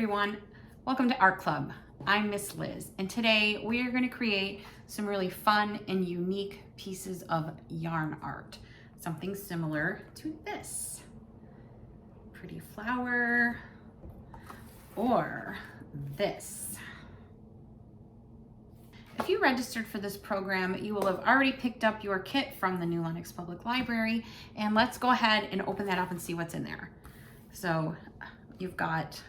everyone, welcome to Art Club. I'm Miss Liz, and today we are going to create some really fun and unique pieces of yarn art. Something similar to this. Pretty flower, or this. If you registered for this program, you will have already picked up your kit from the New Lenox Public Library, and let's go ahead and open that up and see what's in there. So you've got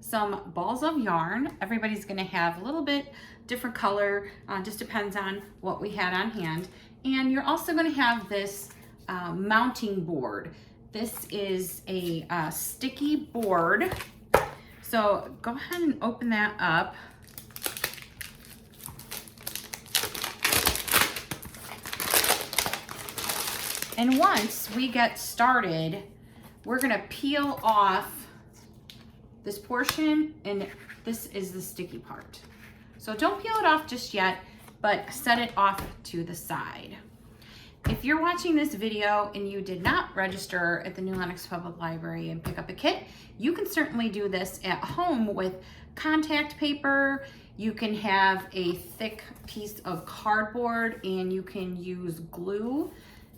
some balls of yarn. Everybody's gonna have a little bit different color, just depends on what we had on hand. And you're also gonna have this mounting board. This is a sticky board. So go ahead and open that up. And once we get started, we're gonna peel off this portion, and this is the sticky part. So don't peel it off just yet, but set it off to the side. If you're watching this video and you did not register at the New Lenox Public Library and pick up a kit, you can certainly do this at home with contact paper. You can have a thick piece of cardboard, and you can use glue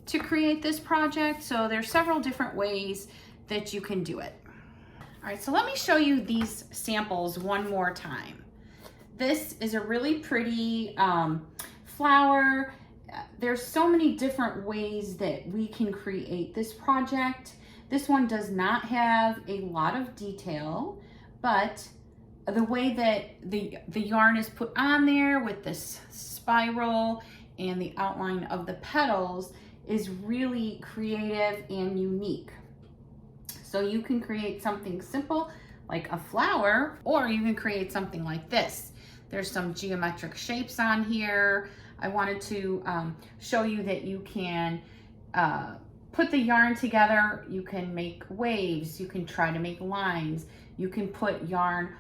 to create this project. So there's several different ways that you can do it. All right, so let me show you these samples one more time. This is a really pretty flower. There's so many different ways that we can create this project. This one does not have a lot of detail, but the way that the yarn is put on there with this spiral and the outline of the petals is really creative and unique. So you can create something simple like a flower, or you can create something like this. There's some geometric shapes on here. I wanted to show you that you can put the yarn together. You can make waves. You can try to make lines. You can put yarn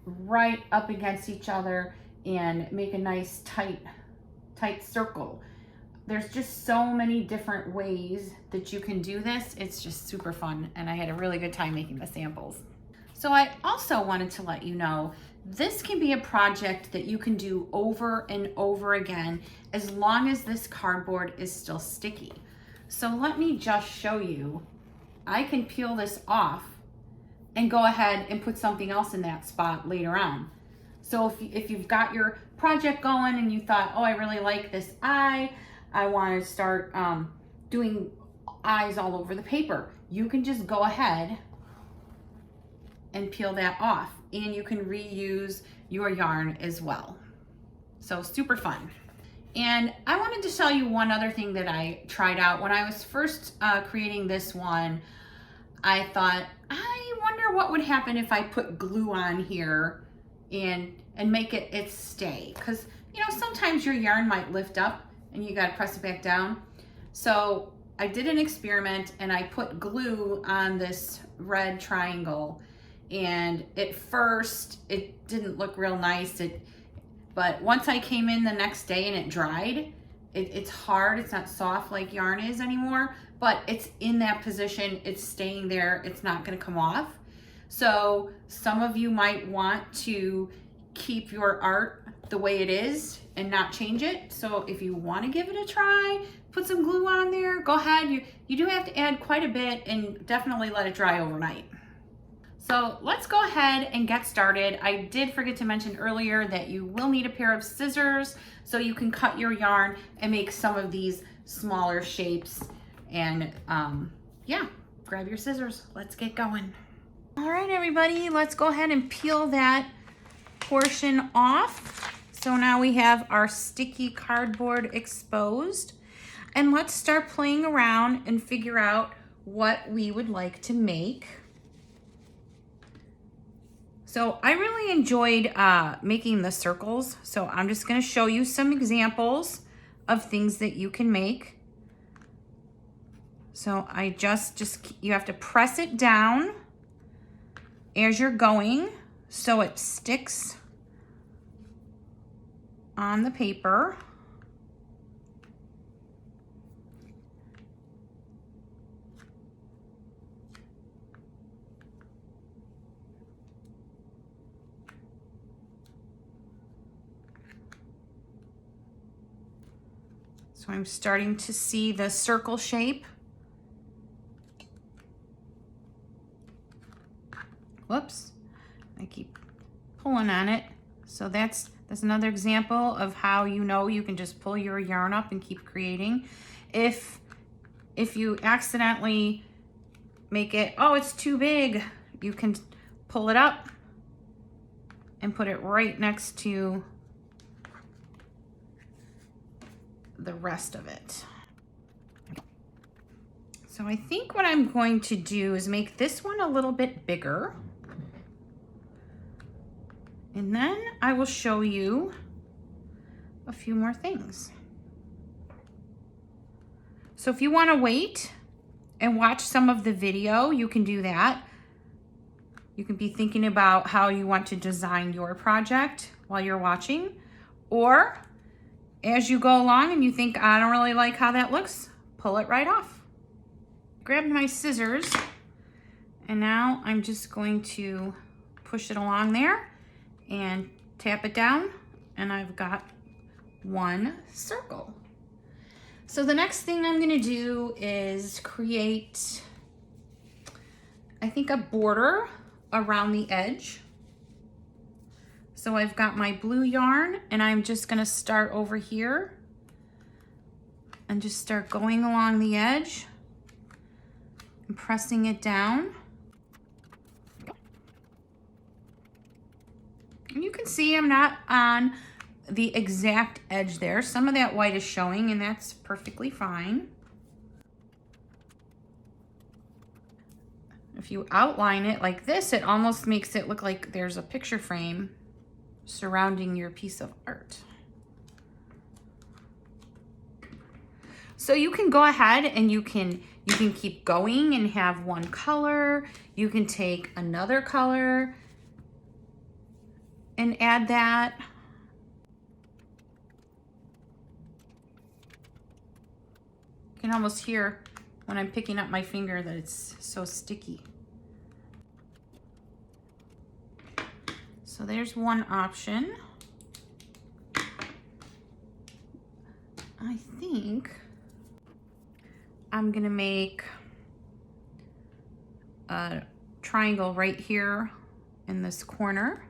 right up against each other and make a nice tight circle. There's just so many different ways that you can do this. It's just super fun, and I had a really good time making the samples. So I also wanted to let you know, this can be a project that you can do over and over again as long as this cardboard is still sticky. So let me just show you. I can peel this off and go ahead and put something else in that spot later on. So if you've got your project going and you thought, oh, I really like this eye, I want to start doing eyes all over the paper, you can just go ahead and peel that off, and you can reuse your yarn as well. So super fun. And I wanted to show you one other thing that I tried out. When I was first creating this one, I thought, I wonder what would happen if I put glue on here and make it stay. Because, you know, sometimes your yarn might lift up and you got to press it back down. So I did an experiment, and I put glue on this red triangle, and at first it didn't look real nice, but once I came in the next day and it dried, it's hard, it's not soft like yarn is anymore, but it's in that position, it's staying there, it's not going to come off. So some of you might want to keep your art the way it is and not change it. So if you want to give it a try, put some glue on there, go ahead. You do have to add quite a bit, and definitely let it dry overnight. So let's go ahead and get started. I did forget to mention earlier that you will need a pair of scissors so you can cut your yarn and make some of these smaller shapes. And yeah, grab your scissors. Let's get going. All right, everybody, let's go ahead and peel that portion off. So now we have our sticky cardboard exposed, and let's start playing around and figure out what we would like to make. So I really enjoyed making the circles, so I'm just going to show you some examples of things that you can make. So I you have to press it down as you're going so it sticks on the paper. So I'm starting to see the circle shape. Whoops, I keep pulling on it. So that's another example of how you can just pull your yarn up and keep creating. If you accidentally make it, oh, it's too big, you can pull it up and put it right next to the rest of it. So I think what I'm going to do is make this one a little bit bigger. And then I will show you a few more things. So if you want to wait and watch some of the video, you can do that. You can be thinking about how you want to design your project while you're watching. Or as you go along and you think, I don't really like how that looks, pull it right off. Grab my scissors, and now I'm just going to push it along there and tap it down, and I've got one circle. So the next thing I'm gonna do is create, I think, a border around the edge. So I've got my blue yarn, and I'm just gonna start over here and just start going along the edge and pressing it down. And you can see I'm not on the exact edge there. Some of that white is showing, and that's perfectly fine. If you outline it like this, it almost makes it look like there's a picture frame surrounding your piece of art. So you can go ahead and you can keep going and have one color. You can take another color and add that. You can almost hear when I'm picking up my finger that it's so sticky. So there's one option. I think I'm gonna make a triangle right here in this corner.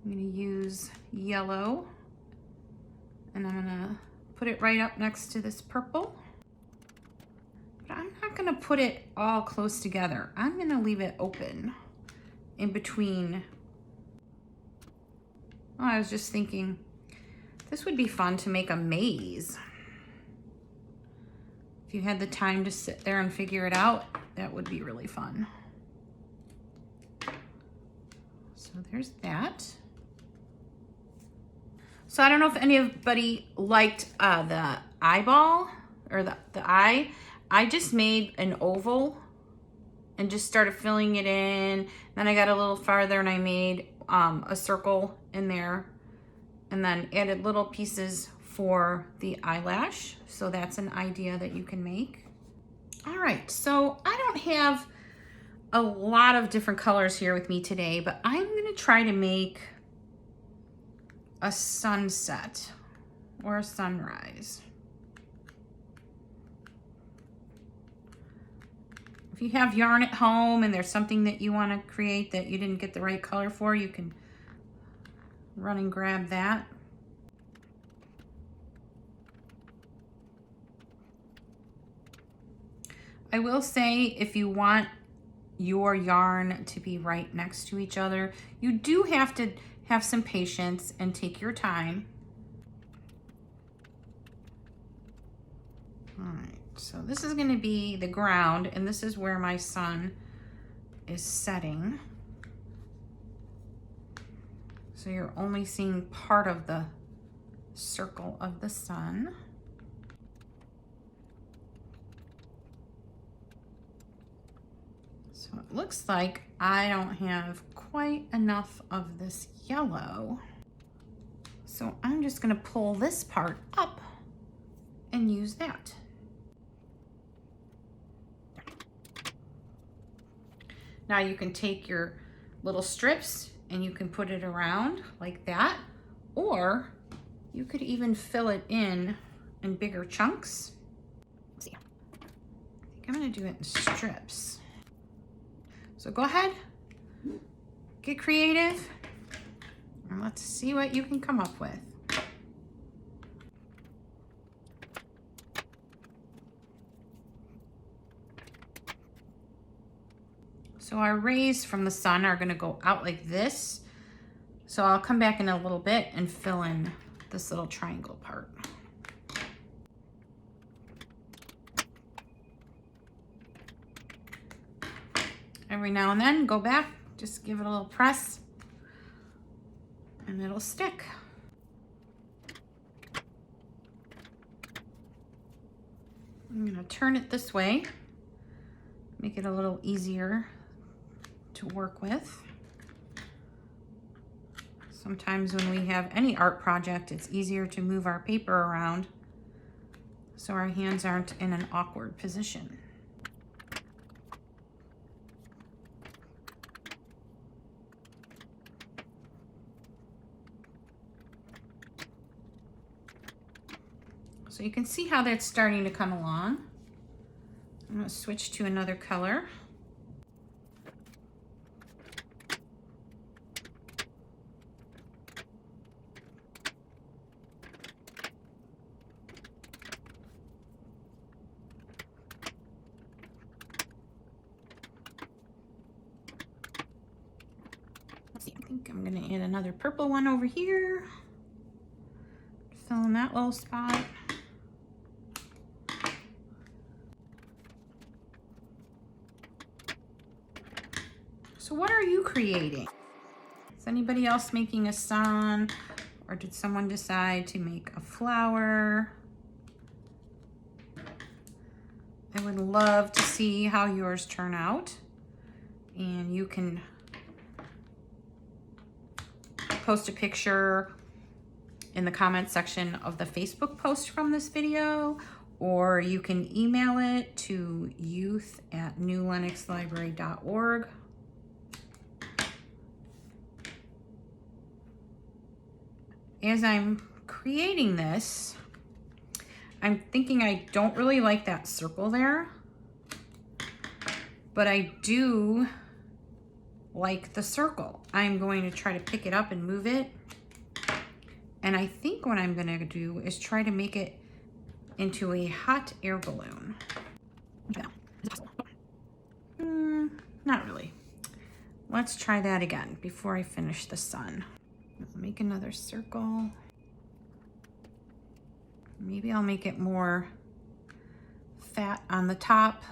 I'm gonna use yellow, and I'm gonna put it right up next to this purple. But I'm not gonna put it all close together. I'm gonna leave it open in between. Oh, I was just thinking, this would be fun to make a maze. If you had the time to sit there and figure it out, that would be really fun. So there's that. So I don't know if anybody liked the eyeball or the eye. I just made an oval and just started filling it in. Then I got a little farther and I made a circle in there, and then added little pieces for the eyelash. So that's an idea that you can make. All right, so I don't have a lot of different colors here with me today, but I'm gonna try to make a sunset or a sunrise. If you have yarn at home and there's something that you want to create that you didn't get the right color for, you can run and grab that. I will say, if you want your yarn to be right next to each other, you do have to have some patience and take your time. All right, so this is going to be the ground, and this is where my sun is setting. So you're only seeing part of the circle of the sun. So it looks like I don't have quite enough of this yellow. So I'm just gonna pull this part up and use that. Now you can take your little strips and you can put it around like that, or you could even fill it in in bigger chunks. Let's see. I think I'm gonna do it in strips. So go ahead, get creative, and let's see what you can come up with. So our rays from the sun are gonna go out like this. So I'll come back in a little bit and fill in this little triangle part. Every now and then, go back, just give it a little press, and it'll stick. I'm gonna turn it this way, make it a little easier to work with. Sometimes when we have any art project, it's easier to move our paper around so our hands aren't in an awkward position. So you can see how that's starting to come along. I'm going to switch to another color. Let's see, I think I'm going to add another purple one over here. Fill in that little spot. So what are you creating? Is anybody else making a sun, or did someone decide to make a flower? I would love to see how yours turn out, and you can post a picture in the comment section of the Facebook post from this video, or you can email it to youth@newlenoxlibrary.org. As I'm creating this, I'm thinking I don't really like that circle there, but I do like the circle. I'm going to try to pick it up and move it. And I think what I'm gonna do is try to make it into a hot air balloon. Not really. Let's try that again before I finish the sun. I'll make another circle. Maybe I'll make it more fat on the top,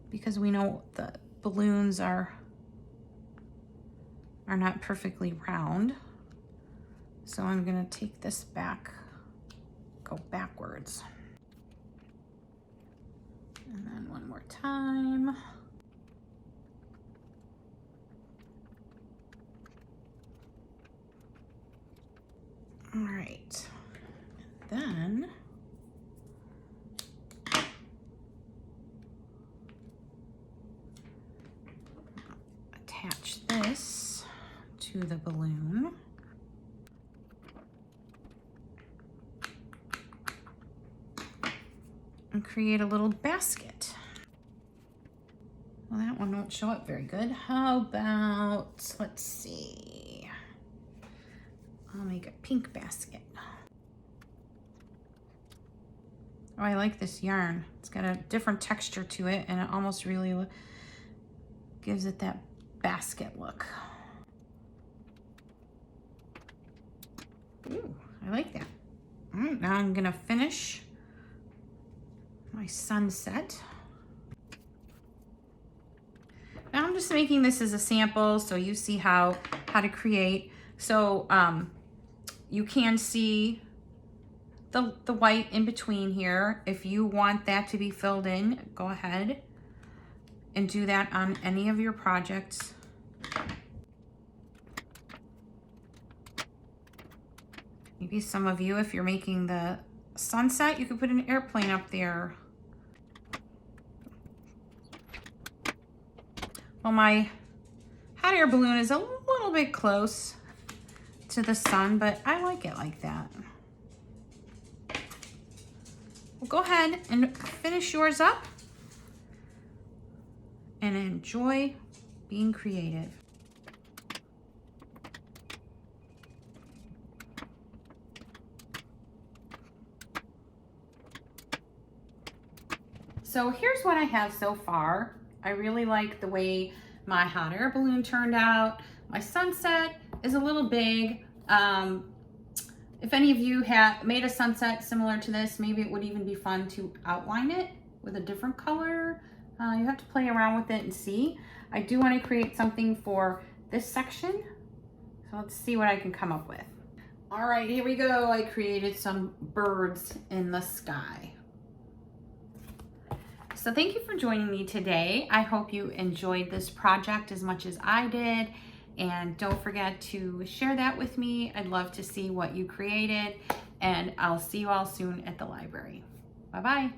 because we know the balloons are not perfectly round. So I'm gonna take this back, go backwards. And then one more time. All right, then attach this to the balloon. And create a little basket. Well, that one won't show up very good. How about, let's see. I'll make a pink basket. Oh, I like this yarn. It's got a different texture to it, and it almost really gives it that basket look. Ooh, I like that. All right, now I'm gonna finish my sunset. Now I'm just making this as a sample so you see how to create. So you can see the white in between here. If you want that to be filled in, go ahead and do that on any of your projects. Maybe some of you, if you're making the sunset, you could put an airplane up there. Well, my hot air balloon is a little bit close to the sun, but I like it like that. Well, go ahead and finish yours up and enjoy being creative. So here's what I have so far. I really like the way my hot air balloon turned out. My sunset is a little big. If any of you have made a sunset similar to this, maybe it would even be fun to outline it with a different color. You have to play around with it and see. I do want to create something for this section. So let's see what I can come up with. All right, here we go. I created some birds in the sky. So thank you for joining me today. I hope you enjoyed this project as much as I did. And don't forget to share that with me. I'd love to see what you created. And I'll see you all soon at the library. Bye-bye.